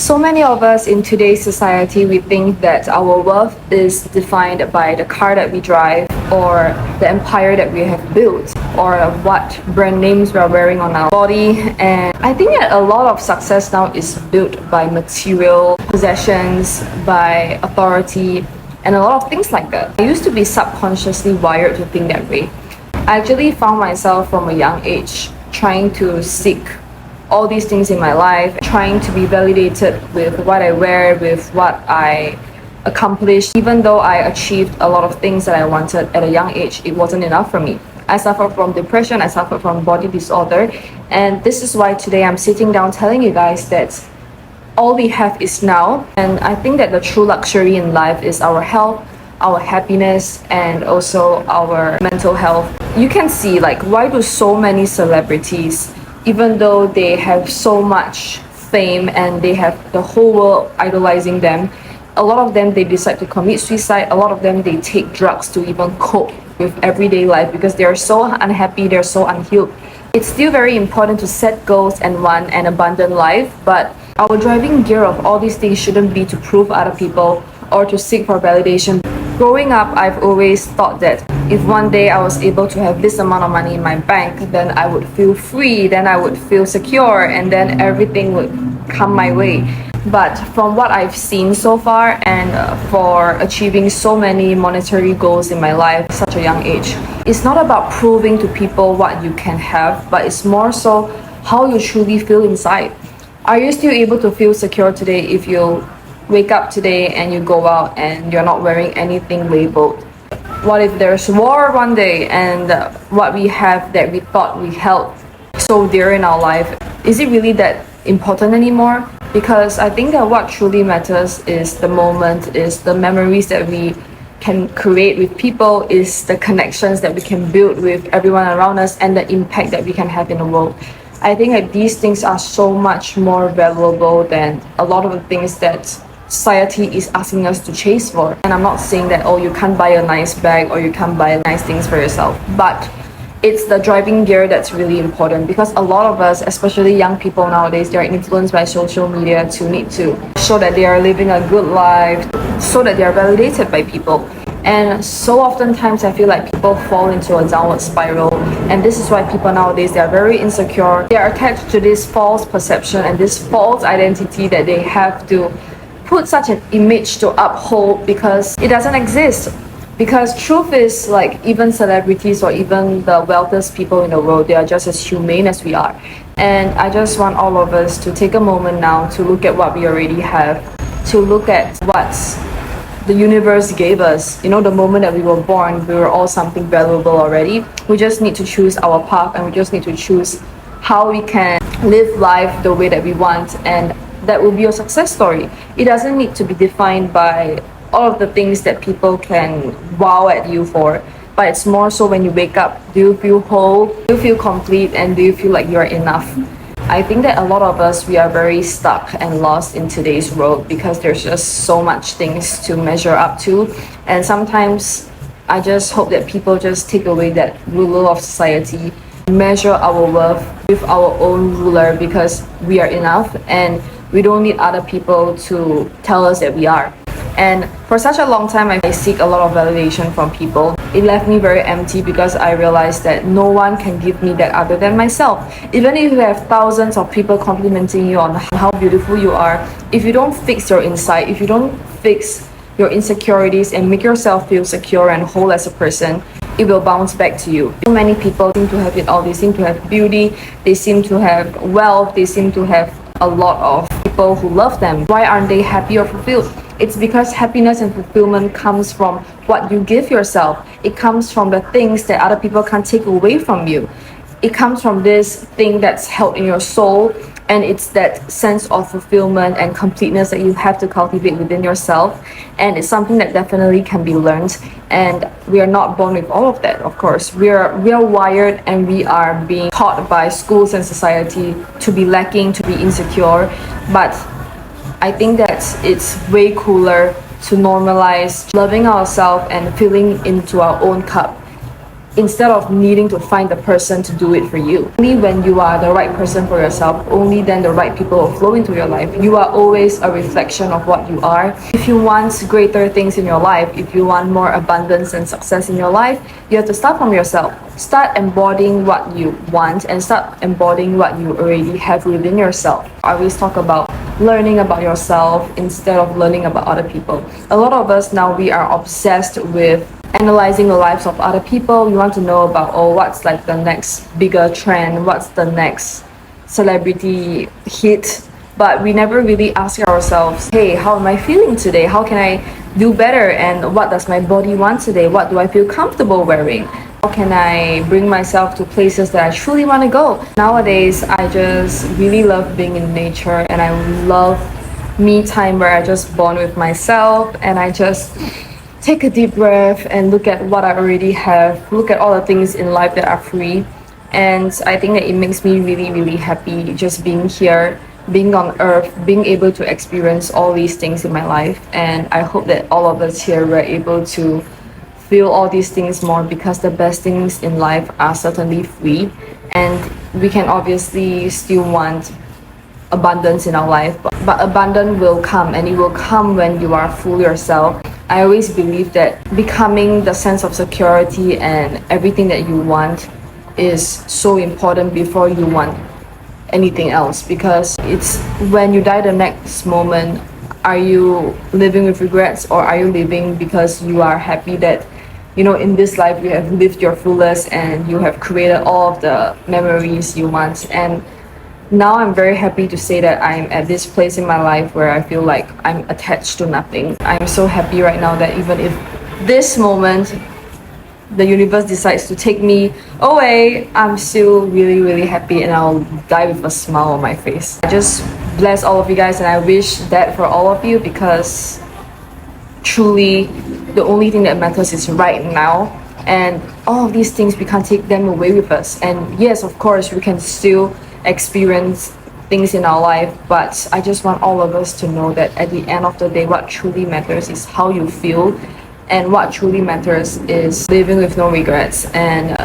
So many of us in today's society, we think that our worth is defined by the car that we drive, or the empire that we have built, or what brand names we are wearing on our body. And I think that a lot of success now is built by material possessions, by authority, and a lot of things like that. I used to be subconsciously wired to think that way. I actually found myself from a young age trying to seek all these things in my life, trying to be validated with what I wear, with what I accomplished. Even though I achieved a lot of things that I wanted at a young age, it wasn't enough for me. I suffered from depression, I suffered from body disorder, and this is why today I'm sitting down telling you guys that all we have is now. And I think that the true luxury in life is our health, our happiness, and also our mental health. You can see, like, why do so many celebrities, even though they have so much fame and they have the whole world idolizing them, a lot of them, they decide to commit suicide. A lot of them, they take drugs to even cope with everyday life because they are so unhappy, they're so unhealed. It's still very important to set goals and run an abundant life, but our driving gear of all these things shouldn't be to prove other people or to seek for validation. Growing up, I've always thought that if one day I was able to have this amount of money in my bank, then I would feel free, then I would feel secure, and then everything would come my way. But from what I've seen so far, and for achieving so many monetary goals in my life at such a young age, it's not about proving to people what you can have, but it's more so how you truly feel inside. Are you still able to feel secure today if you wake up today and you go out and you're not wearing anything labeled? What if there's war one day and what we have that we thought we held so dear in our life, is it really that important anymore? Because I think that what truly matters is the moment, is the memories that we can create with people, is the connections that we can build with everyone around us, and the impact that we can have in the world. I think that these things are so much more valuable than a lot of the things that society is asking us to chase for. And I'm not saying that, oh, you can't buy a nice bag or you can't buy nice things for yourself, but it's the driving gear that's really important, because a lot of us, especially young people nowadays, they're influenced by social media to need to show that they are living a good life, so that they are validated by people. And so oftentimes I feel like people fall into a downward spiral, and this is why people nowadays, they are very insecure. They are attached to this false perception and this false identity that they have to put such an image to uphold, because it doesn't exist. Because truth is, like, even celebrities or even the wealthiest people in the world, they are just as humane as we are. And I just want all of us to take a moment now to look at what we already have, to look at what the universe gave us. You know, the moment that we were born, we were all something valuable already. We just need to choose our path, and we just need to choose how we can live life the way that we want, and that will be your success story. It doesn't need to be defined by all of the things that people can wow at you for, but it's more so when you wake up, do you feel whole, do you feel complete, and do you feel like you're enough? I think that a lot of us, we are very stuck and lost in today's world because there's just so much things to measure up to. And sometimes I just hope that people just take away that ruler of society, measure our worth with our own ruler, because we are enough and we don't need other people to tell us that we are. And for such a long time, I seek a lot of validation from people. It left me very empty because I realized that no one can give me that other than myself. Even if you have thousands of people complimenting you on how beautiful you are, if you don't fix your inside, if you don't fix your insecurities and make yourself feel secure and whole as a person, it will bounce back to you. So many people seem to have it all. They seem to have beauty, they seem to have wealth, they seem to have a lot of people who love them. Why aren't they happy or fulfilled? It's because happiness and fulfillment comes from what you give yourself. It comes from the things that other people can't take away from you. It comes from this thing that's held in your soul, and it's that sense of fulfillment and completeness that you have to cultivate within yourself. And it's something that definitely can be learned, and we are not born with all of that. Of course, we are wired, and we are being taught by schools and society to be lacking, to be insecure. But I think that it's way cooler to normalize loving ourselves and filling into our own cup. instead of needing to find the person to do it for you. Only when you are the right person for yourself, only then the right people will flow into your life. You are always a reflection of what you are. If you want greater things in your life, if you want more abundance and success in your life, you have to start from yourself. Start embodying what you want and start embodying what you already have within yourself. I always talk about learning about yourself instead of learning about other people. A lot of us now, we are obsessed with analyzing the lives of other people. We want to know about, oh, what's like the next bigger trend, what's the next celebrity hit, but we never really ask ourselves, hey, how am I feeling today? How can I do better? And what does my body want today? What do I feel comfortable wearing? How can I bring myself to places that I truly want to go? Nowadays, I just really love being in nature, and I love me time where I just bond with myself and I just take a deep breath and look at what I already have, look at all the things in life that are free. And I think that it makes me really, really happy just being here, being on earth, being able to experience all these things in my life. And I hope that all of us here were able to feel all these things more, because the best things in life are certainly free, and we can obviously still want abundance in our life, but abundance will come, and it will come when you are full yourself. I always believe that becoming the sense of security and everything that you want is so important before you want anything else, because it's when you die the next moment, are you living with regrets, or are you living because you are happy that, you know, in this life you have lived your fullest and you have created all of the memories you want. And now I'm very happy to say that I'm at this place in my life where I feel like I'm attached to nothing. I'm so happy right now that even if this moment the universe decides to take me away, I'm still really, really happy, and I'll die with a smile on my face. I just bless all of you guys, and I wish that for all of you, because truly the only thing that matters is right now, and all of these things, we can't take them away with us. And yes, of course, we can still experience things in our life, but I just want all of us to know that at the end of the day, what truly matters is how you feel, and what truly matters is living with no regrets. And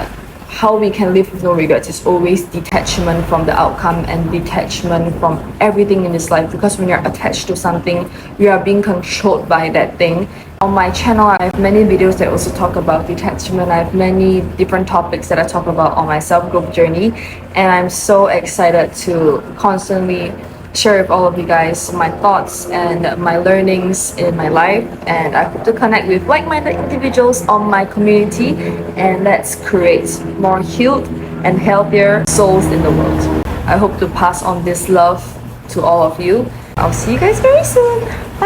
how we can live with no regrets is always detachment from the outcome and detachment from everything in this life, because when you're attached to something, you are being controlled by that thing. On my channel, I have many videos that also talk about detachment. I have many different topics that I talk about on my self-growth journey, and I'm so excited to constantly share with all of you guys my thoughts and my learnings in my life. And I hope to connect with like-minded individuals on my community, and let's create more healed and healthier souls in the world. I hope to pass on this love to all of you. I'll see you guys very soon. Bye.